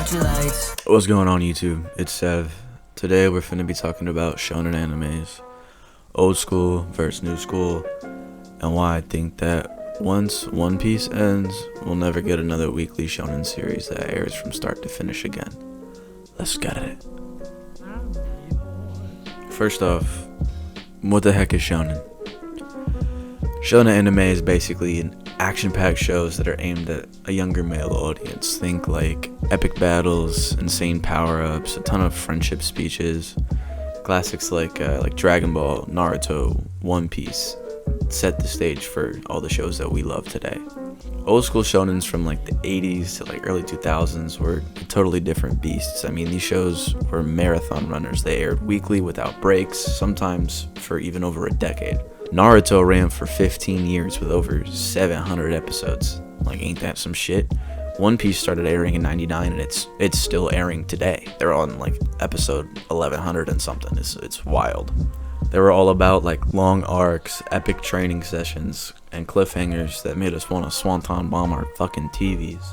What's going on, YouTube? It's Sev. Today we're finna be talking about shonen animes, old school versus new school, and why I think that once One Piece ends, we'll never get another weekly shonen series that airs from start to finish again. Let's get it. First off, what the heck is shonen? Shonen anime is basically an action-packed shows that are aimed at a younger male audience. Think like epic battles, insane power-ups, a ton of friendship speeches. Classics like Dragon Ball, Naruto, One Piece set the stage for all the shows that we love today. Old school shonens from like the 80s to like early 2000s were totally different beasts. I mean, these shows were marathon runners. They aired weekly without breaks, sometimes for even over a decade. Naruto ran for 15 years with over 700 episodes. Like, ain't that some shit? One Piece started airing in 99 and it's still airing today. They're on like episode 1100 and something. It's wild. They were all about like long arcs, epic training sessions, and cliffhangers that made us want to swanton bomb our fucking TVs.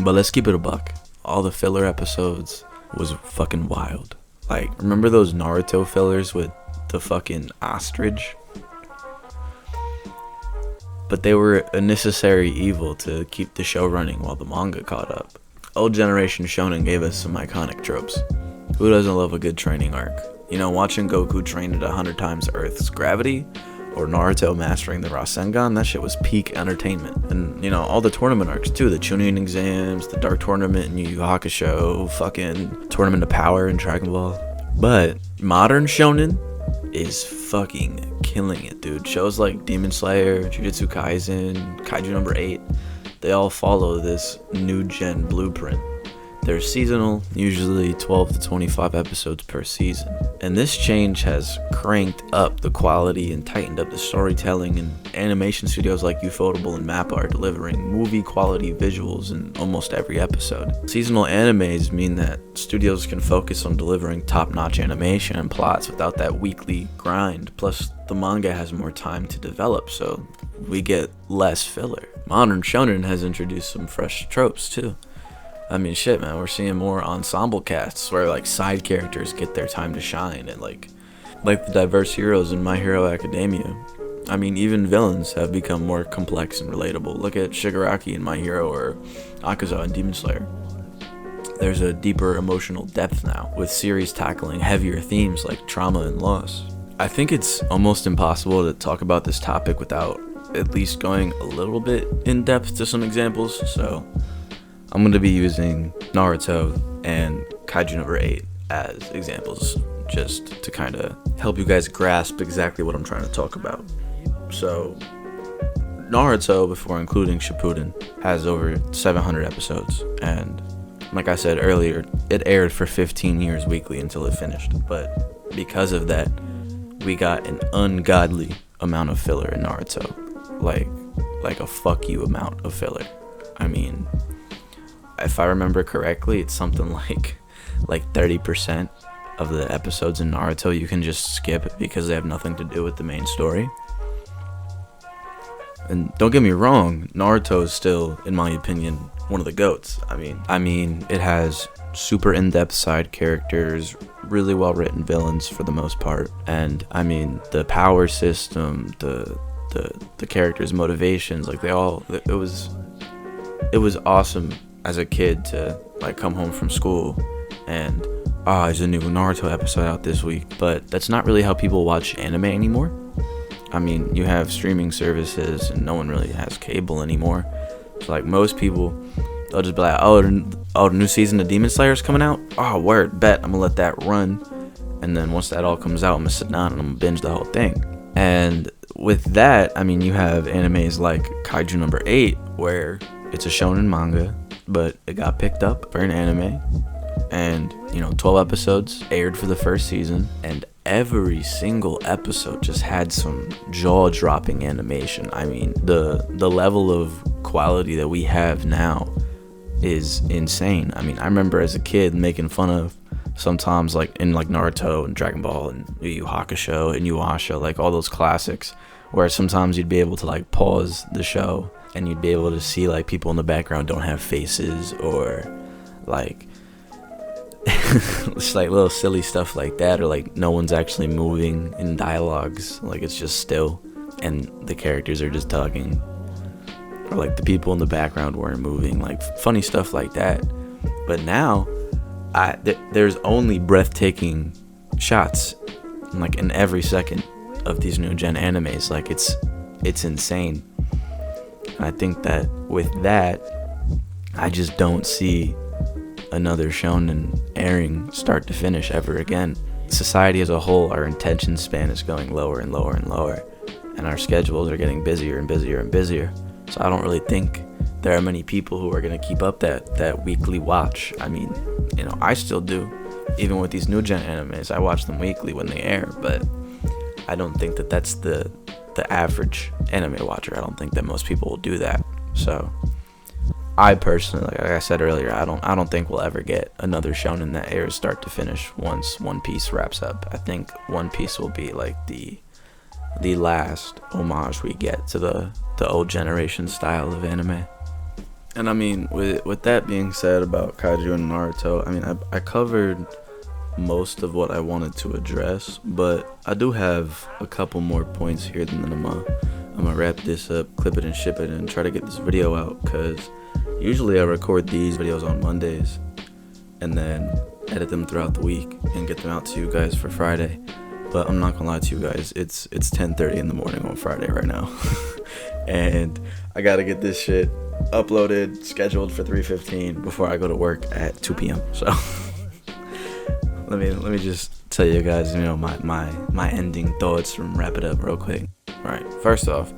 But let's keep it a buck. All the filler episodes was fucking wild. Like, remember those Naruto fillers with the fucking ostrich? But they were a necessary evil to keep the show running while the manga caught up. Old generation shonen gave us some iconic tropes. Who doesn't love a good training arc? You know, watching Goku train at 100 times Earth's gravity, or Naruto mastering the Rasengan, that shit was peak entertainment. And, you know, all the tournament arcs too, the Chunin exams, the Dark Tournament in Yu Yu Hakusho, fucking Tournament of Power in Dragon Ball. But modern shonen is fucking killing it, dude. Shows like Demon Slayer, Jujutsu Kaisen, Kaiju number 8, they all follow this new gen blueprint. They're seasonal, usually 12 to 25 episodes per season. And this change has cranked up the quality and tightened up the storytelling, and animation studios like Ufotable and Mappa are delivering movie quality visuals in almost every episode. Seasonal animes mean that studios can focus on delivering top-notch animation and plots without that weekly grind. Plus, the manga has more time to develop, so we get less filler. Modern shonen has introduced some fresh tropes too. I mean, shit, man, we're seeing more ensemble casts where like side characters get their time to shine, and like the diverse heroes in My Hero Academia. I mean, even villains have become more complex and relatable. Look at Shigaraki in My Hero, or Akaza in Demon Slayer. There's a deeper emotional depth now, with series tackling heavier themes like trauma and loss. I think it's almost impossible to talk about this topic without at least going a little bit in depth to some examples, so I'm going to be using Naruto and Kaiju number 8 as examples, just to kind of help you guys grasp exactly what I'm trying to talk about. So, Naruto, before including Shippuden, has over 700 episodes, and like I said earlier, it aired for 15 years weekly until it finished. But because of that, we got an ungodly amount of filler in Naruto. Like a fuck you amount of filler. I mean, if I remember correctly, it's something like 30% of the episodes in Naruto you can just skip because they have nothing to do with the main story. And don't get me wrong, Naruto is still, in my opinion, one of the GOATs. I mean, it has super in-depth side characters, really well-written villains for the most part, and I mean, the power system, the characters' motivations, like it was awesome as a kid to like come home from school and there's a new Naruto episode out this week. But that's not really how people watch anime anymore. I mean, you have streaming services and no one really has cable anymore, so like most people, they'll just be like, the new season of Demon Slayer is coming out, word, bet, I'm gonna let that run, and then once that all comes out, I'm gonna sit down and I'm gonna binge the whole thing. And with that, I mean, you have animes like Kaiju number 8, where it's a shonen manga, but it got picked up for an anime, and 12 episodes aired for the first season, and every single episode just had some jaw-dropping animation. I mean, the level of quality that we have now is insane. I mean, I remember as a kid making fun of sometimes like in like Naruto and Dragon Ball and Yu Yu Hakusho and Inuyasha, like all those classics, where sometimes you'd be able to like pause the show and you'd be able to see like people in the background don't have faces, or like it's like little silly stuff like that, or like no one's actually moving in dialogues, like it's just still and the characters are just talking, or like the people in the background weren't moving, like funny stuff like that. But now there's only breathtaking shots like in every second of these new gen animes. Like it's insane. And I think that with that, I just don't see another shonen airing start to finish ever again. Society as a whole, our attention span is going lower and lower and lower, and our schedules are getting busier and busier and busier. So I don't really think there are many people who are going to keep up that weekly watch. I mean, you know, I still do. Even with these new gen animes, I watch them weekly when they air, but I don't think that that's the average anime watcher. I don't think that most people will do that. So I personally, like I said earlier, I don't think we'll ever get another shonen that airs start to finish once One Piece wraps up. I think One Piece will be like the last homage we get to the old generation style of anime. And I mean, with that being said about Kaiju and Naruto, I mean, I covered most of what I wanted to address, but I do have a couple more points here, and then I'm gonna wrap this up, clip it and ship it, and try to get this video out, because usually I record these videos on Mondays and then edit them throughout the week and get them out to you guys for Friday. But I'm not gonna lie to you guys, it's 10:30 in the morning on Friday right now. And I gotta get this shit uploaded, scheduled for 3:15 before I go to work at 2 p.m. So let me just tell you guys, you know, my ending thoughts and wrap it up real quick. Alright, first off,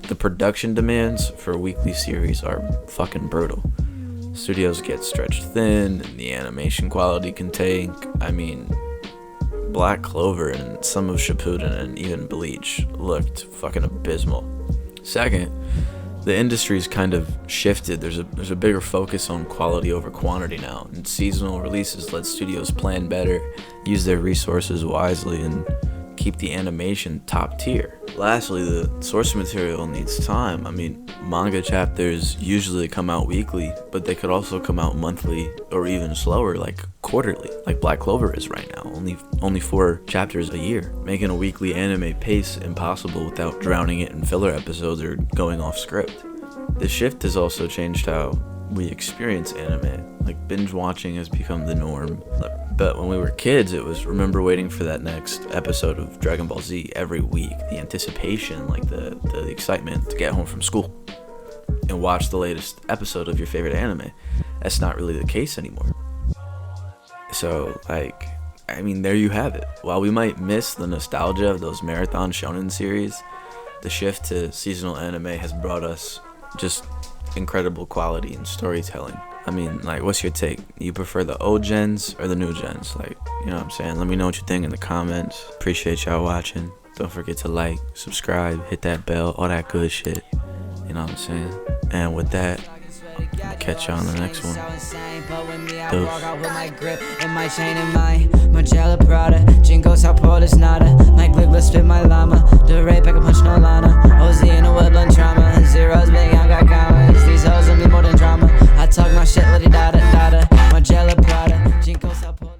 the production demands for weekly series are fucking brutal. Studios get stretched thin, and the animation quality can tank. I mean, Black Clover and some of Shippuden and even Bleach looked fucking abysmal. Second, the industry's kind of shifted. There's a bigger focus on quality over quantity now, and seasonal releases let studios plan better, use their resources wisely, and keep the animation top tier. Lastly, the source material needs time. I mean, manga chapters usually come out weekly, but they could also come out monthly or even slower, like quarterly, like Black Clover is right now. Only 4 chapters a year, making a weekly anime pace impossible without drowning it in filler episodes or going off script. The shift has also changed how we experience anime. Like, binge watching has become the norm. But when we were kids, it was remember waiting for that next episode of Dragon Ball Z every week. The anticipation, like the excitement to get home from school and watch the latest episode of your favorite anime. That's not really the case anymore. So, like, I mean, there you have it. While we might miss the nostalgia of those marathon shonen series, the shift to seasonal anime has brought us just incredible quality and storytelling. I mean, like, what's your take? You prefer the old gens or the new gens? Like, you know what I'm saying? Let me know what you think in the comments. Appreciate y'all watching. Don't forget to like, subscribe, hit that bell, all that good shit. You know what I'm saying? And with that, I'll catch y'all on the next one. Zeros, big, I got commas. These hoes will be more than drama. I talk my shit, let it da da da da.